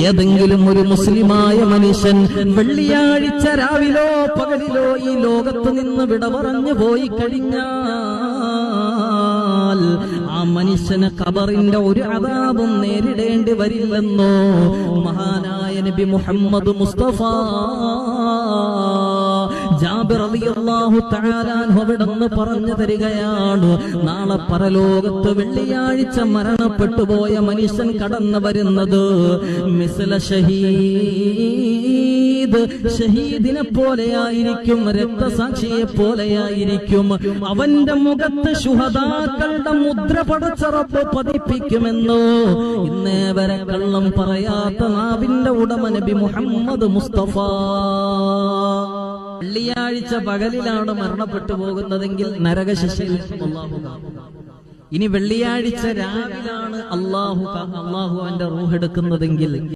ഏതെങ്കിലും ഒരു മുസ്ലിമായ മനുഷ്യൻ വെള്ളിയാഴ്ച രാവിലോ പകലിലോ ഈ ലോകത്ത് നിന്ന് വിട പറഞ്ഞു പോയി കഴിഞ്ഞാൽ ആ മനുഷ്യന് ഖബറിന്റെ ഒരു അദാബും നേരിടേണ്ടി വരില്ലെന്നോ മഹാനായ നബി മുഹമ്മദ് മുസ്തഫ ജാബിർ റളിയല്ലാഹു തആല അൻഹു അവിടുന്ന് പറഞ്ഞു തരികയാണ്, നാളെ പരലോകത്ത് വെള്ളിയാഴ്ച മരണപ്പെട്ടു പോയ മനുഷ്യൻ കടന്നു വരുന്നത് മിസ്ല ഷഹീദ്, ഷഹീദിനെ പോലെയായിരിക്കും, രക്തസാക്ഷിയെ പോലെയായിരിക്കും. അവന്റെ മുഖത്ത് ശുഹദാക്കളുടെ മുദ്ര പടച്ച റബ്ബ് പതിപ്പിക്കുമെന്നോ ഇന്നേ വരെ കള്ളം പറയാത്ത നാവിന്റെ ഉടമ നബി മുഹമ്മദ് മുസ്തഫ. വെള്ളിയാഴ്ച പകലിലാണ് മരണപ്പെട്ടു പോകുന്നതെങ്കിൽ നരകശിക്ഷയിൽ അല്ലാഹു കാക്കും. ഇനി വെള്ളിയാഴ്ച രാവിലാണ് അല്ലാഹു അവന്റെ റൂഹ് എടുക്കുന്നതെങ്കിൽ